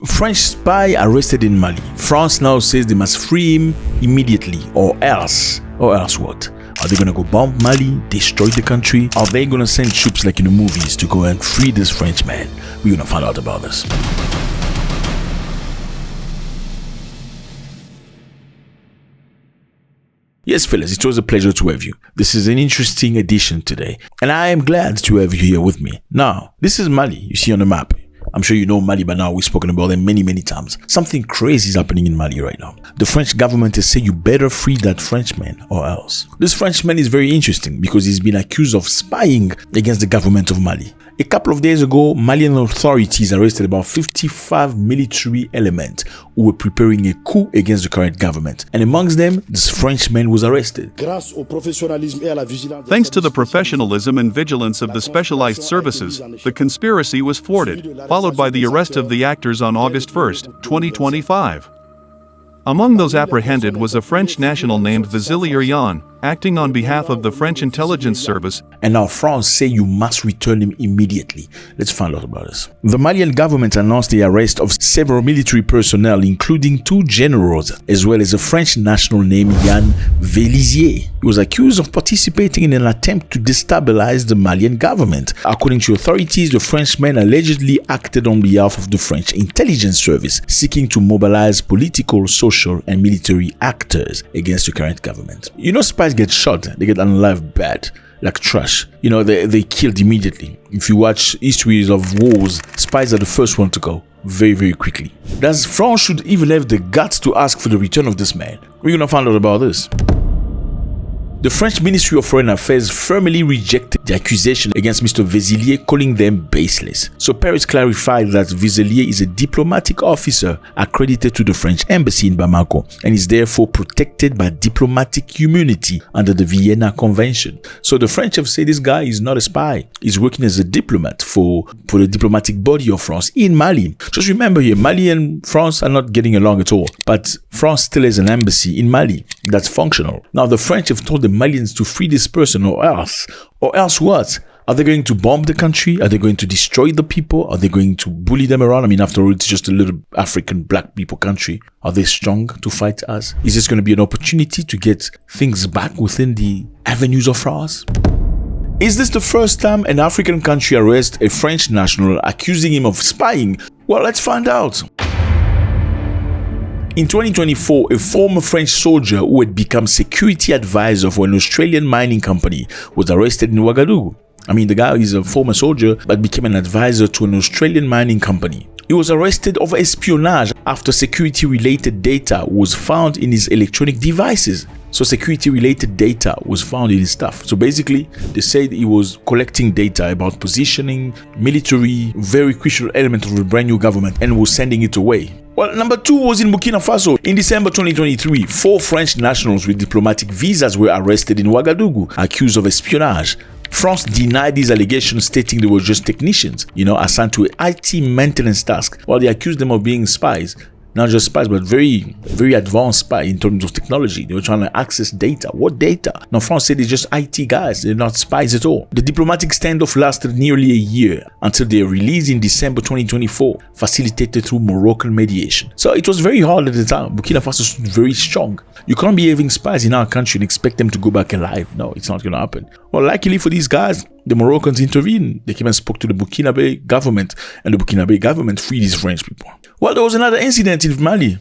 French spy arrested in Mali. France now says they must free him immediately, or else what? Are they gonna go bomb Mali, destroy the country? Are they gonna send troops like in the movies to go and free this French man? We're gonna find out about this. Yes, fellas, it was a pleasure to have you. This is an interesting edition today, and I am glad to have you here with me. Now, this is Mali, you see on the map. I'm sure you know Mali by now, we've spoken about them many times. Something crazy is happening in Mali right now. The French government has said you better free that Frenchman or else. This Frenchman is very interesting because he's been accused of spying against the government of Mali. A couple of days ago, Malian authorities arrested about 55 military elements who were preparing a coup against the current government. And amongst them, this Frenchman was arrested. Thanks to the professionalism and vigilance of the specialized services, the conspiracy was thwarted, followed by the arrest of the actors on August 1st, 2025. Among those apprehended was a French national named Vasily Uryan, acting on behalf of the French intelligence service. And now France say you must return him immediately. Let's find out about this. The Malian government announced the arrest of several military personnel, including 2 generals, as well as a French national named Yann Vélizier. He was accused of participating in an attempt to destabilize the Malian government. According to authorities, the Frenchman allegedly acted on behalf of the French intelligence service, seeking to mobilize political, social, and military actors against the current government. You know, spies get shot, they get unalived bad, like trash. You know, they killed immediately. If you watch histories of wars, spies are the first one to go very quickly. Does France should even have the guts to ask for the return of this man? We're gonna find out about this. The French Ministry of Foreign Affairs firmly rejected the accusation against Mr. Vélizier, calling them baseless. So Paris clarified that Vélizier is a diplomatic officer accredited to the French embassy in Bamako and is therefore protected by diplomatic immunity under the Vienna Convention. So the French have said this guy is not a spy. He's working as a diplomat for the diplomatic body of France in Mali. Just remember here, Mali and France are not getting along at all, but France still has an embassy in Mali that's functional. Now the French have told the Malians to free this person or else what? Are they going to bomb the country? Are they going to destroy the people? Are they going to bully them around? I mean, after all, it's just a little African black people country. Are they strong to fight us? Is this going to be an opportunity to get things back within the avenues of France? Is this the first time an African country arrests a French national accusing him of spying? Well, let's find out. In 2024, a former French soldier who had become security advisor for an Australian mining company was arrested in Ouagadougou. I mean, the guy is a former soldier but became an advisor to an Australian mining company. He was arrested over espionage after security-related data was found in his electronic devices. So security-related data was found in his stuff. So basically, they said he was collecting data about positioning, military, very crucial element of the brand new government, and was sending it away. Well, number 2 was in Burkina Faso. In December 2023, 4 French nationals with diplomatic visas were arrested in Ouagadougou, accused of espionage. France denied these allegations, stating they were just technicians, assigned to an IT maintenance task, while they accused them of being spies. Not just spies, but very advanced spy in terms of technology. They were trying to access data. What data? Now, France said they're just IT guys. They're not spies at all. The diplomatic standoff lasted nearly a year until they were released in December 2024, facilitated through Moroccan mediation. So it was very hard at the time. Burkina Faso is very strong. You can't be having spies in our country and expect them to go back alive. No, it's not going to happen. Well, luckily for these guys, the Moroccans intervened. They came and spoke to the Burkina government, and the Burkina government freed these French people. Well, there was another incident in Mali.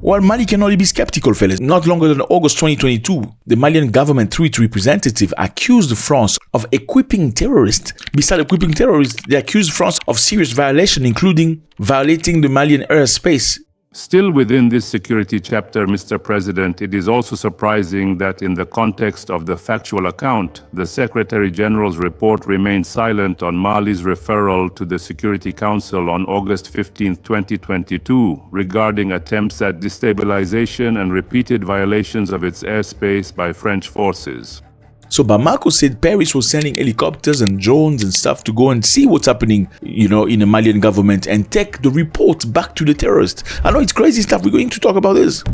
Well, Mali can only be skeptical, fellas. Not longer than August 2022, the Malian government, through its representative, accused France of equipping terrorists. Besides equipping terrorists, they accused France of serious violation, including violating the Malian airspace. Still within this security chapter, Mr. President, it is also surprising that in the context of the factual account, the Secretary General's report remained silent on Mali's referral to the Security Council on August 15, 2022, regarding attempts at destabilization and repeated violations of its airspace by French forces. So Bamako said Paris was sending helicopters and drones and stuff to go and see what's happening, in the Malian government and take the report back to the terrorists. I know it's crazy stuff. We're going to talk about this.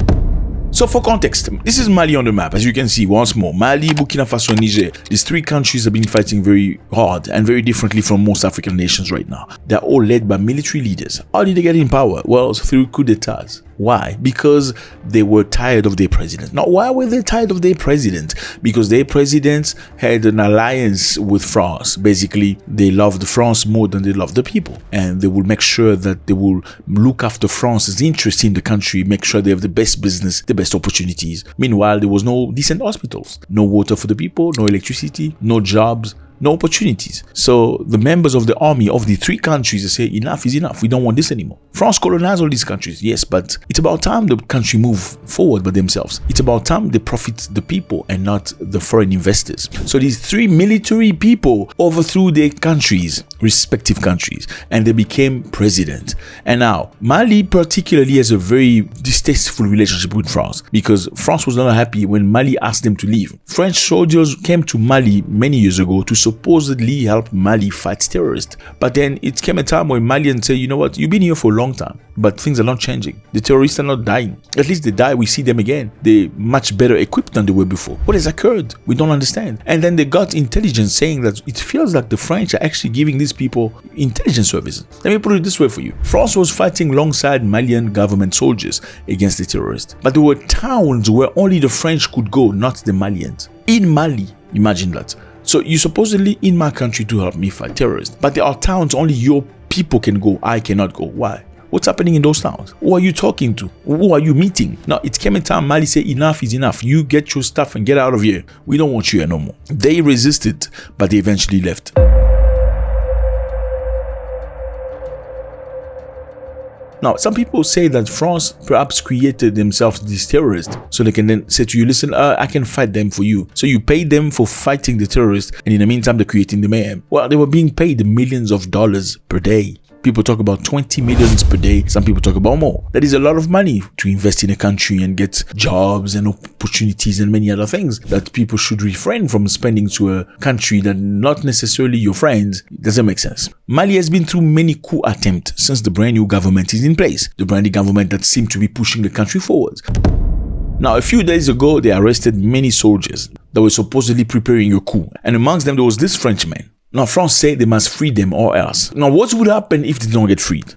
So for context, this is Mali on the map. As you can see, once more, Mali, Burkina Faso, and Niger. These three countries have been fighting very hard and very differently from most African nations right now. They're all led by military leaders. How did they get in power? Well, through coup d'etats. Why? Because they were tired of their president. Now, why were they tired of their president? Because their president had an alliance with France. Basically, they loved France more than they loved the people. And they will make sure that they will look after France's interest in the country, make sure they have the best business, the best opportunities. Meanwhile, there was no decent hospitals, no water for the people, no electricity, no jobs, no opportunities. So the members of the army of the three countries say enough is enough. We don't want this anymore. France colonized all these countries, yes, but it's about time the country move forward by themselves. It's about time they profit the people and not the foreign investors. So these three military people overthrew their countries, respective countries, and they became president. And now Mali particularly has a very distasteful relationship with France because France was not happy when Mali asked them to leave. French soldiers came to Mali many years ago to supposedly help Mali fight terrorists. But then it came a time when Malians say, you know what, you've been here for a long time, but things are not changing. The terrorists are not dying. At least they die, we see them again. They're much better equipped than they were before. What has occurred? We don't understand. And then they got intelligence saying that it feels like the French are actually giving these people intelligence services. Let me put it this way for you. France was fighting alongside Malian government soldiers against the terrorists. But there were towns where only the French could go, not the Malians. In Mali, imagine that. So you supposedly in my country to help me fight terrorists, but there are towns only your people can go, I cannot go. Why? What's happening in those towns? Who are you talking to? Who are you meeting? Now, it came a time Mali said enough is enough. You get your stuff and get out of here. We don't want you here no more. They resisted, but they eventually left. Now, some people say that France perhaps created themselves these terrorists so they can then say to you, listen, I can fight them for you. So you pay them for fighting the terrorists, and in the meantime, they're creating the mayhem. Well, they were being paid millions of dollars per day. People talk about 20 millions per day. Some people talk about more. That is a lot of money to invest in a country and get jobs and opportunities and many other things that people should refrain from spending to a country that not necessarily your friends. It doesn't make sense. Mali has been through many coup attempts since the brand new government is in place. The brand new government that seemed to be pushing the country forward. Now, a few days ago, they arrested many soldiers that were supposedly preparing a coup. And amongst them, there was this Frenchman. Now, France said they must free them or else. Now, what would happen if they don't get freed?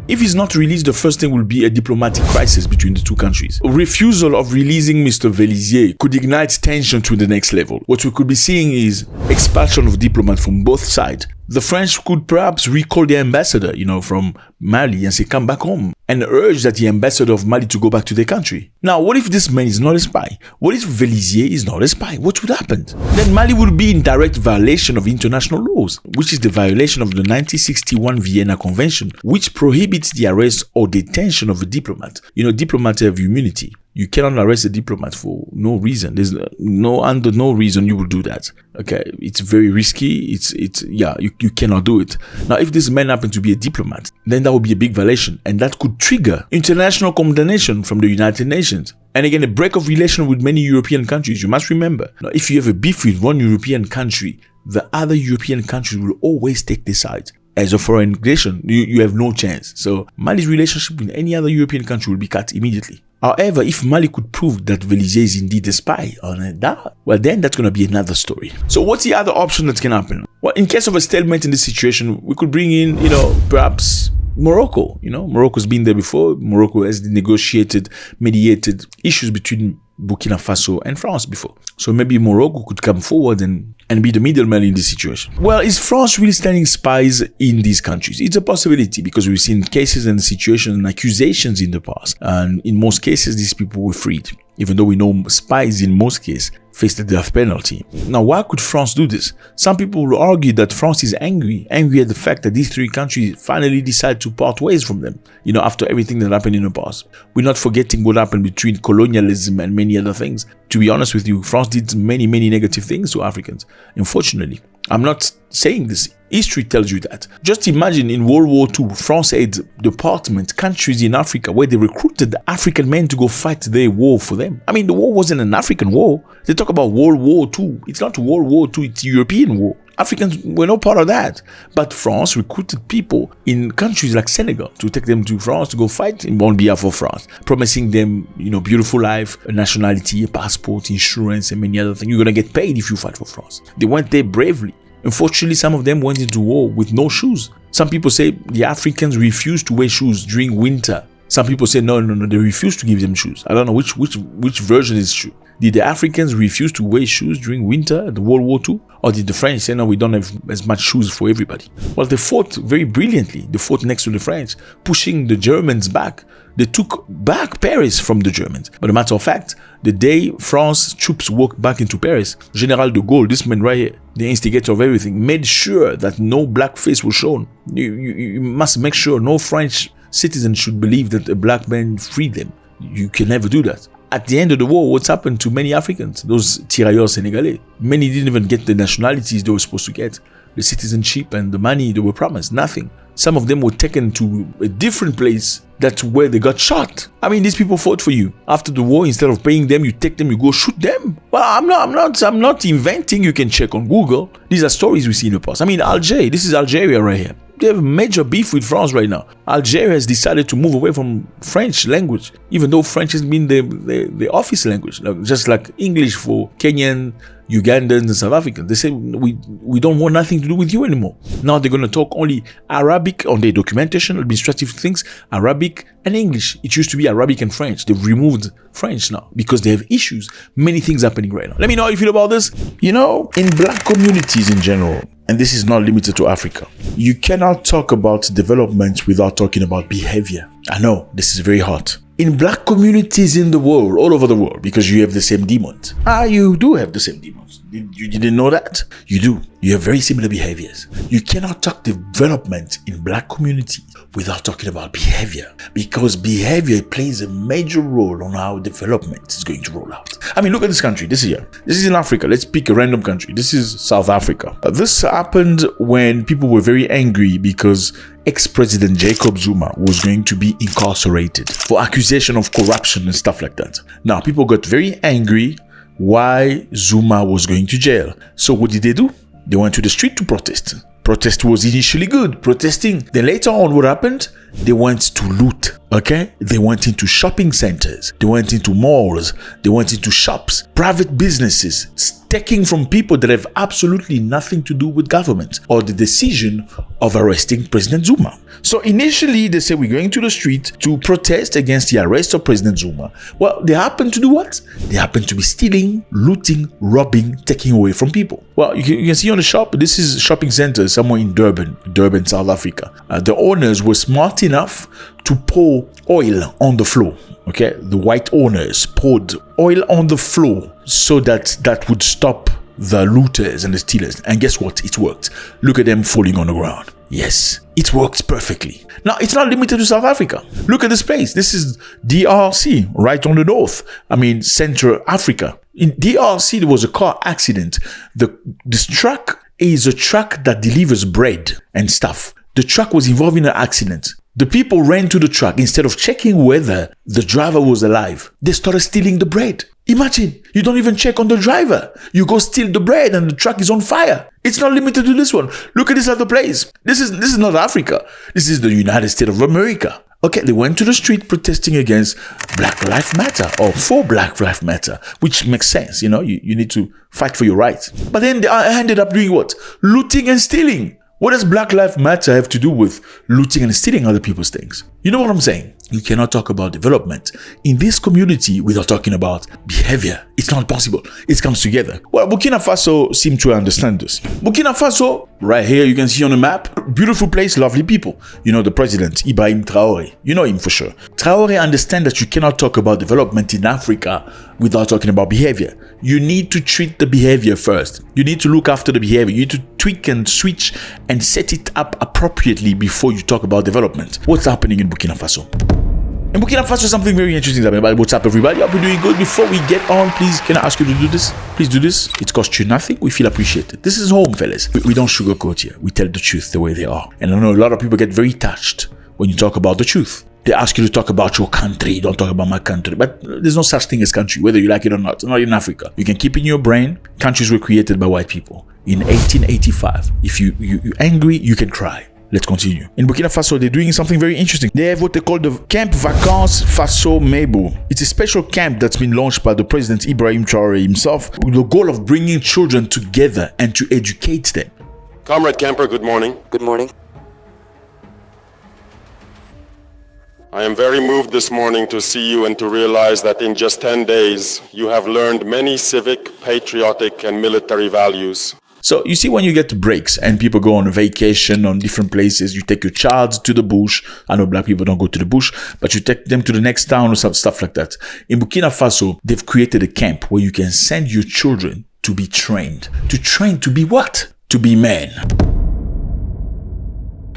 If he's not released, the first thing will be a diplomatic crisis between the two countries. A refusal of releasing Mr. Vélizier could ignite tension to the next level. What we could be seeing is expulsion of diplomats from both sides. The French could perhaps recall the ambassador, from Mali and say, come back home, and urge that the ambassador of Mali to go back to their country. Now, what if this man is not a spy? What if Vélizier is not a spy? What would happen? Then Mali would be in direct violation of international laws, which is the violation of the 1961 Vienna Convention, which prohibits the arrest or detention of a diplomat. Diplomats have immunity. You cannot arrest a diplomat for no reason. There's under no reason you will do that. Okay, it's very risky. You cannot do it. Now, if this man happened to be a diplomat, then that would be a big violation, and that could trigger international condemnation from the United Nations. And again, a break of relation with many European countries. You must remember, now, if you have a beef with one European country, the other European countries will always take their side. As a foreign nation, you have no chance. So Mali's relationship with any other European country will be cut immediately. However, if Mali could prove that Vélizier is indeed a spy on that, well, then that's going to be another story. So what's the other option that can happen? Well, in case of a stalemate in this situation, we could bring in, perhaps Morocco. Morocco's been there before. Morocco has negotiated, mediated issues between Burkina Faso and France before. So maybe Morocco could come forward and be the middleman in this situation. Well, is France really sending spies in these countries? It's a possibility because we've seen cases and situations and accusations in the past. And in most cases, these people were freed. Even though we know spies in most cases face the death penalty. Now, why could France do this? Some people will argue that France is angry at the fact that these three countries finally decide to part ways from them, after everything that happened in the past. We're not forgetting what happened between colonialism and many other things. To be honest with you, France did many, many negative things to Africans. Unfortunately, I'm not saying this. History tells you that. Just imagine in World War II, France had countries in Africa where they recruited the African men to go fight their war for them. The war wasn't an African war. They talk about World War II. It's not World War II, it's European war. Africans were no part of that. But France recruited people in countries like Senegal to take them to France to go fight on behalf of France, promising them, beautiful life, a nationality, a passport, insurance, and many other things. You're going to get paid if you fight for France. They went there bravely. Unfortunately, some of them went into war with no shoes. Some people say the Africans refused to wear shoes during winter. Some people say no, they refused to give them shoes. I don't know which version is true. Did the Africans refuse to wear shoes during winter at the World War II? Or did the French say, no, we don't have as much shoes for everybody? Well, they fought very brilliantly. They fought next to the French, pushing the Germans back. They took back Paris from the Germans. But a matter of fact, the day France troops walked back into Paris, General de Gaulle, this man right here, the instigator of everything, made sure that no black face was shown. You must make sure no French citizens should believe that a black man freed them. You can never do that. At the end of the war, what's happened to many Africans? Those tirailleurs Senegalese. Many didn't even get the nationalities they were supposed to get. The citizenship and the money they were promised, nothing. Some of them were taken to a different place. That's where they got shot. I mean, these people fought for you. After the war, instead of paying them, you take them, you go shoot them. Well, I'm not inventing. You can check on Google. These are stories we see in the past. I mean, Algeria. This is Algeria right here. They have major beef with France right now. Algeria has decided to move away from French language, even though French has been the office language, just like English for Kenyan, Ugandans, and South Africans. They say, we don't want nothing to do with you anymore. Now they're going to talk only Arabic on their documentation, administrative things, Arabic and English. It used to be Arabic and French. They've removed French now because they have issues. Many things happening right now. Let me know how you feel about this. In black communities in general, and this is not limited to Africa, you cannot talk about development without talking about behavior. I know, this is very hot. In black communities in the world, all over the world, because you have the same demons. You do have the same demons. You didn't know that? You do. You have very similar behaviors. You cannot talk development in black communities without talking about behavior, because behavior plays a major role on how development is going to roll out. I mean, look at this country. This is in Africa. Let's pick a random country. This is South Africa. This happened when people were very angry because ex-president Jacob Zuma was going to be incarcerated for accusation of corruption and stuff like that. Now, people got very angry why Zuma was going to jail. So what did they do? They went to the street to protest. Protest was initially good, protesting. Then later on, what happened? They went to loot, okay? They went into shopping centers. They went into malls. They went into shops, private businesses, taking from people that have absolutely nothing to do with government or the decision of arresting President Zuma. So initially, they said, we're going to the street to protest against the arrest of President Zuma. Well, they happened to do what? They happened to be stealing, looting, robbing, taking away from people. Well, you can see on the shop, this is a shopping center somewhere in Durban, South Africa. The owners were smart enough to pour oil on the floor. Okay, the white owners poured oil on the floor so that would stop the looters and the stealers. And guess what? It worked. Look at them falling on the ground. Yes, it works perfectly. Now, it's not limited to South Africa. Look at this place. This is DRC, right on the north. I mean, Central Africa. In DRC, there was a car accident. This truck is a truck that delivers bread and stuff. The truck was involved in an accident. The people ran to the truck. Instead of checking whether the driver was alive, they started stealing the bread. Imagine, you don't even check on the driver. You go steal the bread and the truck is on fire. It's not limited to this one. Look at this other place. This is not Africa. This is the United States of America. Okay, they went to the street protesting against Black Lives Matter or for Black Lives Matter, which makes sense. You need to fight for your rights. But then they ended up doing what? Looting and stealing. What does Black Lives Matter have to do with looting and stealing other people's things? You know what I'm saying? You cannot talk about development in this community without talking about behavior. It's not possible. It comes together. Well, Burkina Faso seem to understand this. Burkina Faso, right here, you can see on the map, beautiful place, lovely people. The president, Ibrahim Traoré. You know him for sure. Traoré understands that you cannot talk about development in Africa without talking about behavior. You need to treat the behavior first. You need to look after the behavior. You need to tweak and switch and set it up appropriately before you talk about development. What's happening in Burkina Faso? In Burkina Faso, something very interesting is happening. What's up, everybody? Hope you're doing good. Before we get on, please, can I ask you to do this? Please do this. It costs you nothing. We feel appreciated. This is home, fellas. We don't sugarcoat here. We tell the truth the way they are. And I know a lot of people get very touched when you talk about the truth. They ask you to talk about your country. Don't talk about my country. But there's no such thing as country, whether you like it or not. Not in Africa. You can keep it in your brain. Countries were created by white people in 1885. If you're angry, you can cry. Let's continue. In Burkina Faso, they're doing something very interesting. They have what they call the Camp Vacances Faso Mebo. It's a special camp that's been launched by the President Ibrahim Traoré himself with the goal of bringing children together and to educate them. Comrade Camper, good morning. Good morning. I am very moved this morning to see you and to realize that in just 10 days, you have learned many civic, patriotic, and military values. So you see, when you get breaks and people go on a vacation on different places, you take your child to the bush. I know black people don't go to the bush, but you take them to the next town or some stuff like that. In Burkina Faso, they've created a camp where you can send your children to be trained. To train to be what? To be men.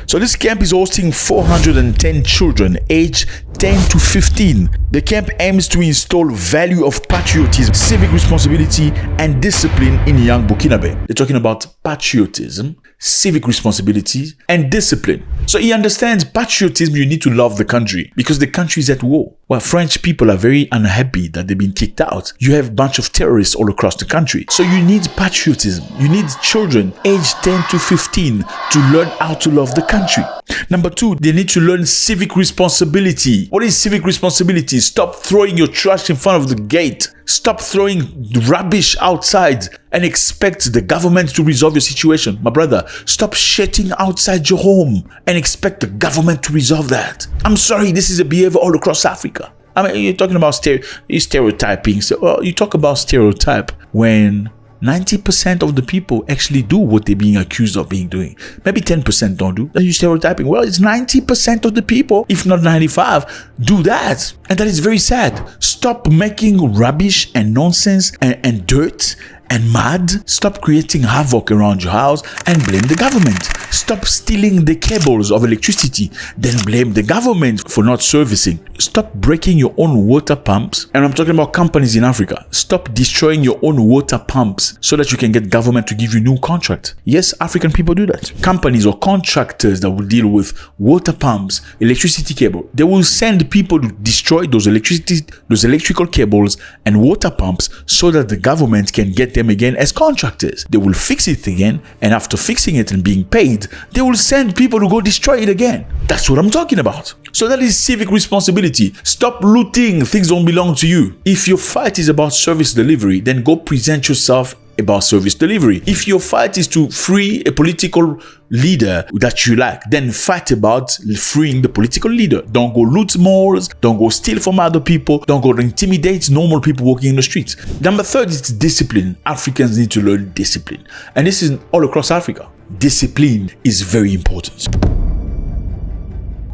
So this camp is hosting 410 children aged 10 to 15. The camp aims to install value of patriotism, civic responsibility, and discipline in young Burkinabe. They're talking about patriotism, civic responsibility, and discipline. So he understands patriotism, you need to love the country because the country is at war. Well, French people are very unhappy that they've been kicked out. You have a bunch of terrorists all across the country. So you need patriotism. You need children aged 10 to 15 to learn how to love the country. Number 2, they need to learn civic responsibility. What is civic responsibility? Stop throwing your trash in front of the gate. Stop throwing rubbish outside and expect the government to resolve your situation. My brother, stop shitting outside your home and expect the government to resolve that. I'm sorry, this is a behavior all across Africa. I mean, you're talking about stereotyping. So, you talk about stereotype when 90% of the people actually do what they're being accused of doing. Maybe 10% don't do. Are you stereotyping? Well, it's 90% of the people, if not 95, do that. And that is very sad. Stop making rubbish and nonsense and dirt and mud. Stop creating havoc around your house and blame the government. Stop stealing the cables of electricity, then blame the government for not servicing. Stop breaking your own water pumps. And I'm talking about companies in Africa. Stop destroying your own water pumps so that you can get government to give you new contract. Yes, African people do that. Companies or contractors that will deal with water pumps, electricity cable, they will send people to destroy those electrical cables and water pumps so that the government can get them again as contractors. They will fix it again, and after fixing it and being paid, they will send people to go destroy it again. That's what I'm talking about. So that is civic responsibility. Stop looting. Things don't belong to you. If your fight is about service delivery, then go present yourself about service delivery. If your fight is to free a political leader that you like, then fight about freeing the political leader. Don't go loot malls, don't go steal from other people, don't go intimidate normal people walking in the streets. Number 3 is discipline. Africans need to learn discipline. And this is all across Africa. Discipline is very important.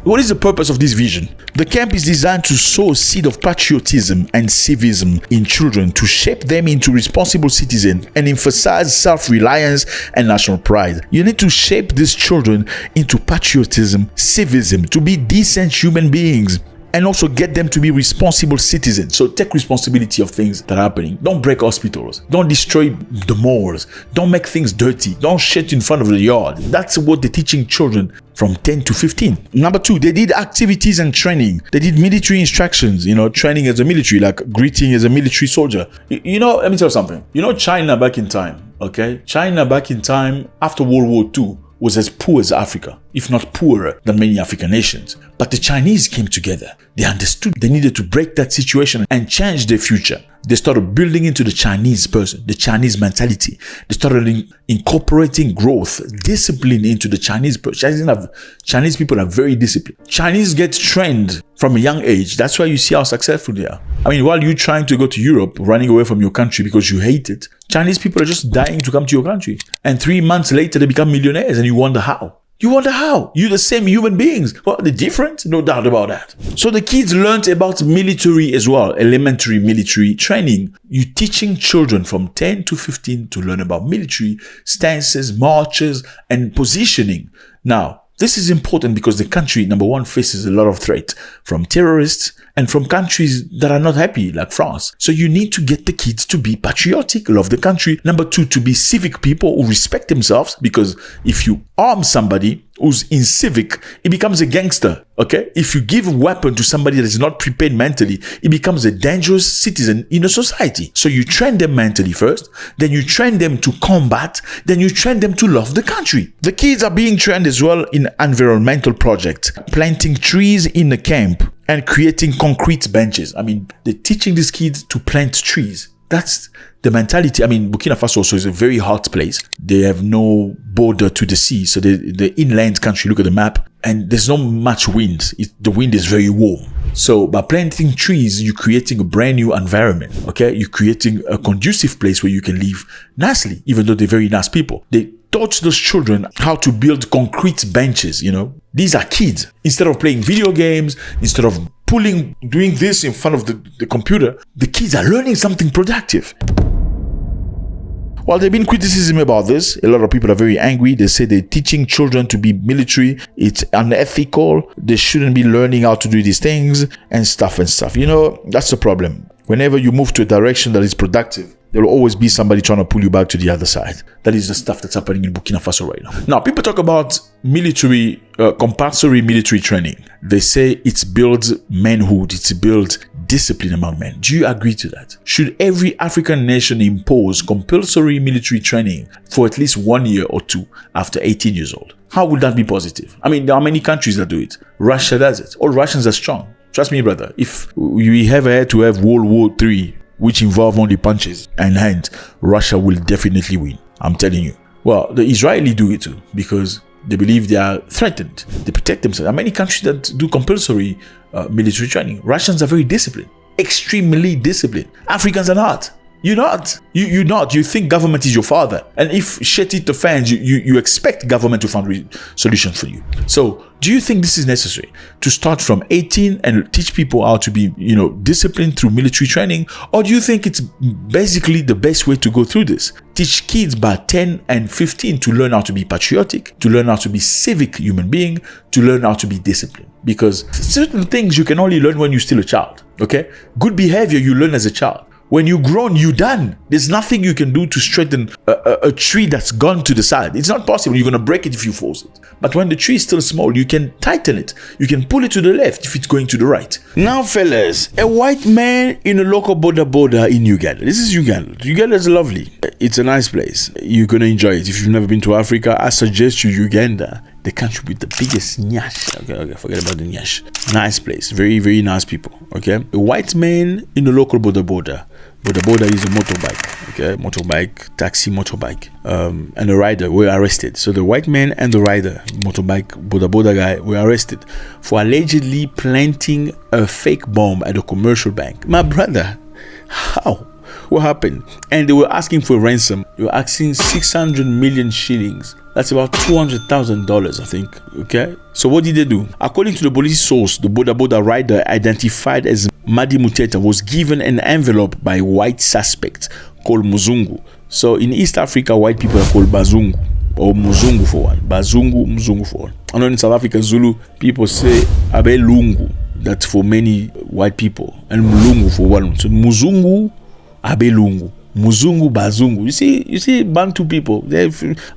What is the purpose of this vision? The camp is designed to sow a seed of patriotism and civism in children to shape them into responsible citizens and emphasize self-reliance and national pride. You need to shape these children into patriotism, civism, to be decent human beings, and also get them to be responsible citizens. So take responsibility of things that are happening. Don't break hospitals. Don't destroy the malls. Don't make things dirty. Don't shit in front of the yard. That's what they're teaching children from 10 to 15. Number 2, they did activities and training. They did military instructions, training as a military, like greeting as a military soldier. Let me tell you something. China back in time, okay? China back in time after World War II was as poor as Africa, if not poorer than many African nations. But the Chinese came together. They understood they needed to break that situation and change their future. They started building into the Chinese person, the Chinese mentality. They started incorporating growth, discipline into the Chinese person. Chinese people are very disciplined. Chinese get trained from a young age. That's why you see how successful they are. I mean, while you're trying to go to Europe, running away from your country because you hate it, Chinese people are just dying to come to your country. And 3 months later, they become millionaires and you wonder how. You're the same human beings. Well, they're different, no doubt about that. So the kids learned about military as well, elementary military training. You're teaching children from 10 to 15 to learn about military stances, marches, and positioning. Now, this is important because the country, number 1, faces a lot of threat from terrorists and from countries that are not happy, like France. So you need to get the kids to be patriotic, love the country. Number 2, to be civic people who respect themselves, because if you arm somebody, who's incivic, he becomes a gangster, okay? If you give a weapon to somebody that is not prepared mentally, he becomes a dangerous citizen in a society. So you train them mentally first, then you train them to combat, then you train them to love the country. The kids are being trained as well in environmental projects, planting trees in the camp and creating concrete benches. I mean, they're teaching these kids to plant trees. That's the mentality. I mean, Burkina Faso also is a very hot place. They have no border to the sea. So the inland country, look at the map, and there's not much wind. The wind is very warm. So by planting trees, you're creating a brand new environment, okay? You're creating a conducive place where you can live nicely, even though they're very nice people. They taught those children how to build concrete benches, you know? These are kids. Instead of playing video games, instead of doing this in front of the computer, the kids are learning something productive. While there's been criticism about this, a lot of people are very angry. They say they're teaching children to be military. It's unethical. They shouldn't be learning how to do these things and stuff. You know, that's the problem. Whenever you move to a direction that is productive, there will always be somebody trying to pull you back to the other side. That is the stuff that's happening in Burkina Faso right now. Now, people talk about military, compulsory military training. They say it's builds manhood, it's builds discipline among men. Do you agree to that? Should every African nation impose compulsory military training for at least 1 year or two after 18 years old? How would that be positive? I mean, there are many countries that do it. Russia does it. All Russians are strong. Trust me, brother. If we ever had to have World War III, which involve only punches and hands, Russia will definitely win. I'm telling you. Well, the Israelis do it too because they believe they are threatened. They protect themselves. There are many countries that do compulsory military training. Russians are very disciplined, extremely disciplined. Africans are not. You're not. You're not. You think government is your father. And if shit hit the fans, you expect government to find solutions for you. So do you think this is necessary to start from 18 and teach people how to be, you know, disciplined through military training? Or do you think it's basically the best way to go through this? Teach kids by 10 and 15 to learn how to be patriotic, to learn how to be civic human being, to learn how to be disciplined. Because certain things you can only learn when you're still a child, okay? Good behavior you learn as a child. When you're grown, you're done. There's nothing you can do to straighten a tree that's gone to the side. It's not possible. You're going to break it if you force it. But when the tree is still small, you can tighten it. You can pull it to the left if it's going to the right. Now, fellas, a white man in a local border in Uganda. This is Uganda. Uganda is lovely. It's a nice place. You're going to enjoy it. If you've never been to Africa, I suggest you Uganda. The country with the biggest nyash. Okay, forget about the nyash. Nice place. Very, very nice people. Okay. A white man in a local border. Border is a motorbike. Okay. Motorbike, taxi motorbike. And the rider were arrested. So the white man and the rider, motorbike, border guy, were arrested for allegedly planting a fake bomb at a commercial bank. My brother, how? What happened? And they were asking for a ransom. They were asking 600 million shillings. That's about $200,000, I think. Okay. So what did they do? According to the police source, the border rider identified as Madi Muteta was given an envelope by a white suspect called Muzungu. So in East Africa, white people are called Bazungu or Muzungu for one. Bazungu, Muzungu for one. I know in South Africa, Zulu, people say Abe Lungu. That's for many white people. And Mulungu for one. So Muzungu, Abe Lungu. Muzungu, Bazungu. You see Bantu people.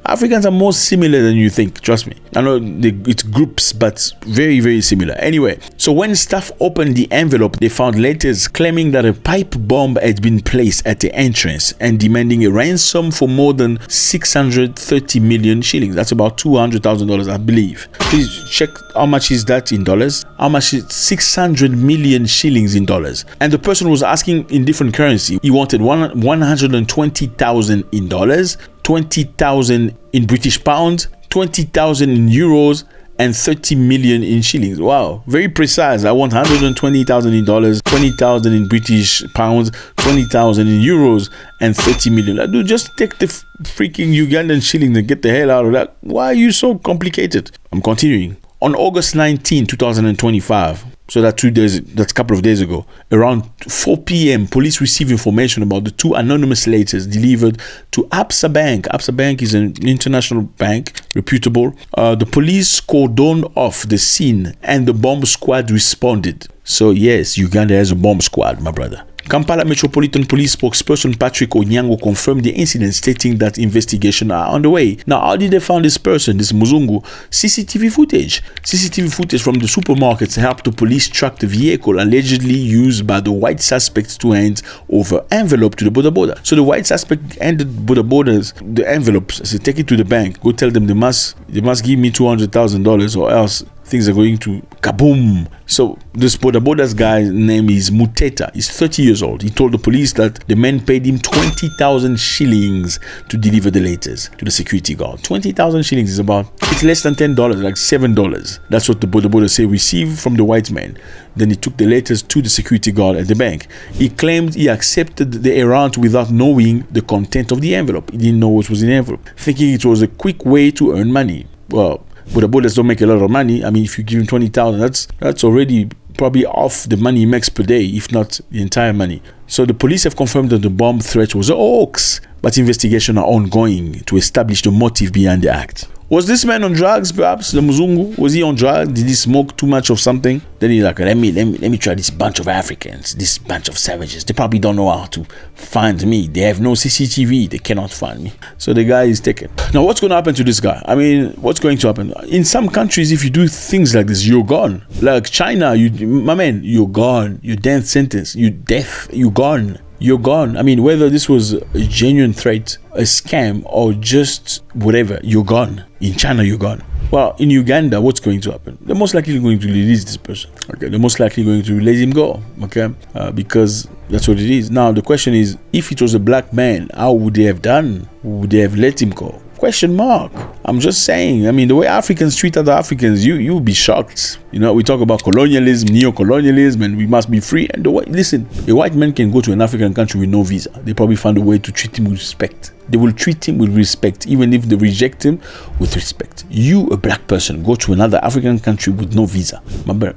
Africans are more similar than you think. Trust me. I know it's groups, but very, very similar. Anyway, so when staff opened the envelope, they found letters claiming that a pipe bomb had been placed at the entrance and demanding a ransom for more than 630 million shillings. That's about $200,000, I believe. Please check how much is that in dollars. How much is 600 million shillings in dollars? And the person was asking in different currency. He wanted 120,000 in dollars, 20,000 in British pounds, 20,000 in euros, and 30 million in shillings. Wow, very precise. I want 120,000 in dollars, 20,000 in British pounds, 20,000 in euros, and 30 million. Dude, just take the freaking Ugandan shilling and get the hell out of that. Why are you so complicated? I'm continuing. On August 19, 2025, so that's a couple of days ago, around 4 p.m., police received information about the two anonymous letters delivered to Absa Bank. Absa Bank is an international bank, reputable. The police cordoned off the scene and the bomb squad responded. So yes, Uganda has a bomb squad, my brother. Kampala Metropolitan Police spokesperson Patrick Onyango confirmed the incident, stating that investigations are underway. Now, how did they find this person, this Muzungu? CCTV footage. CCTV footage from the supermarkets helped the police track the vehicle allegedly used by the white suspects to hand over envelope to the border. So the white suspect handed borders the envelopes, said, take it to the bank, go tell them they must give me $200,000 or else things are going to kaboom. So this borders guy's name is Muteta. He's 30 years old. He told the police that the men paid him 20,000 shillings to deliver the letters to the security guard. 20,000 shillings is it's less than $10, like $7. That's what the borders say received from the white man. Then he took the letters to the security guard at the bank. He claimed he accepted the errand without knowing the content of the envelope. He didn't know what was in the envelope, thinking it was a quick way to earn money. Well, borders don't make a lot of money. I mean, if you give him 20,000, that's already probably off the money he makes per day, if not the entire money. So the police have confirmed that the bomb threat was a hoax, but investigations are ongoing to establish the motive behind the act. Was this man on drugs, perhaps? The Muzungu? Was he on drugs? Did he smoke too much of something? Then he's like, let me try this bunch of Africans, this bunch of savages. They probably don't know how to find me. They have no CCTV. They cannot find me. So the guy is taken. Now, what's going to happen to this guy? I mean, what's going to happen? In some countries, if you do things like this, you're gone. Like China, my man, you're gone. You're death sentence. You're deaf. You're gone. You're gone. I mean, whether this was a genuine threat, a scam, or just whatever, you're gone. In China, you're gone. Well, in Uganda, what's going to happen? They're most likely going to release this person. Okay, they're most likely going to let him go. Okay, because that's what it is. Now, the question is, if it was a black man, how would they have done? Would they have let him go? Question mark. I'm just saying. I mean, the way Africans treat other Africans, you'll be shocked. You know, we talk about colonialism, neo-colonialism, and we must be free. And listen, a white man can go to an African country with no visa. They probably find a way to treat him with respect. They will treat him with respect, even if they reject him with respect. You, a black person, go to another African country with no visa.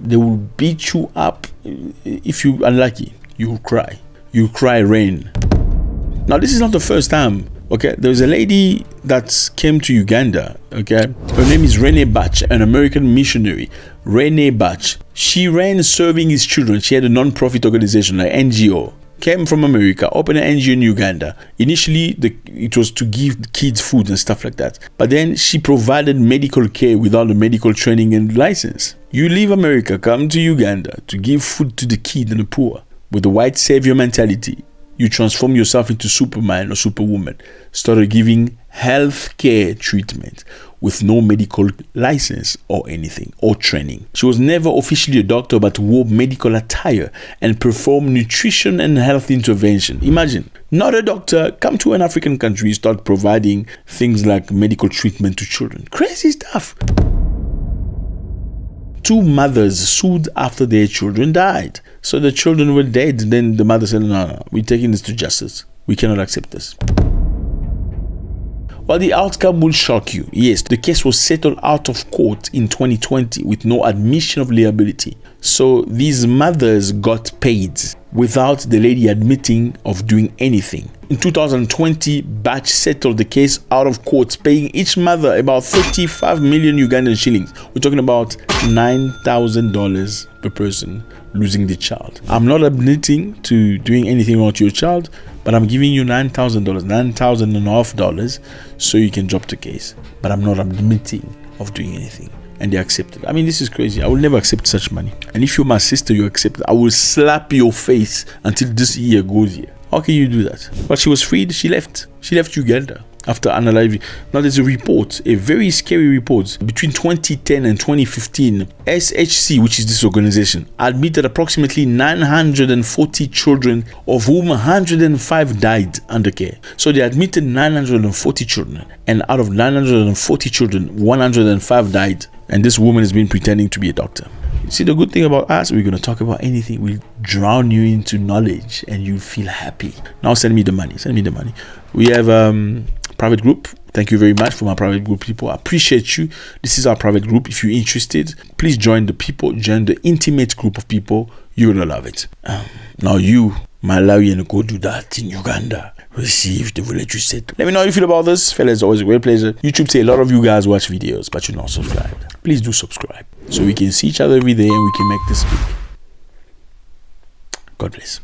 They will beat you up. If you're unlucky, you will cry. You will cry rain. Now, this is not the first time. Okay, there's a lady that came to Uganda. Okay, her name is Renee Batch, an American missionary. Renee Batch. She ran Serving His Children. She had a non-profit organization, like NGO. Came from America, opened an NGO in Uganda. Initially, it was to give kids food and stuff like that. But then she provided medical care without the medical training and license. You leave America, come to Uganda to give food to the kid and the poor with the white savior mentality. You transform yourself into Superman or Superwoman. Started giving health care treatment with no medical license or anything or training. She was never officially a doctor, but wore medical attire and performed nutrition and health intervention. Imagine, not a doctor, come to an African country, start providing things like medical treatment to children. Crazy stuff. 2 mothers sued after their children died. So the children were dead. Then the mother said, no, we're taking this to justice. We cannot accept this. Well, the outcome will shock you. Yes, the case was settled out of court in 2020 with no admission of liability. So these mothers got paid without the lady admitting of doing anything. In 2020, Batch settled the case out of court, paying each mother about 35 million Ugandan shillings. We're talking about $9,000 per person losing the child. I'm not admitting to doing anything wrong to your child, but I'm giving you $9,500 so you can drop the case. But I'm not admitting of doing anything. And they accepted. I mean, this is crazy. I will never accept such money. And if you're my sister, you accept it. I will slap your face until this year goes here. How can you do that? But she was freed. She left. She left Uganda after analyzing. Now there's a report, a very scary report. Between 2010 and 2015, SHC, which is this organization, admitted approximately 940 children, of whom 105 died under care. So they admitted 940 children, and out of 940 children, 105 died. And this woman has been pretending to be a doctor. See, the good thing about us, we're going to talk about anything. We'll drown you into knowledge and you'll feel happy. Now send me the money. Send me the money. We have private group. Thank you very much for my private group people. I appreciate you. This is our private group. If you're interested, please join the people. Join the intimate group of people. You're going to love it. Now you, Malawian, go do that in Uganda. Receive the village you said. Let me know how you feel about this. Fellas, it's always a great pleasure. YouTube say a lot of you guys watch videos, but you're not subscribed. Please do subscribe so we can see each other every day and we can make this big. God bless.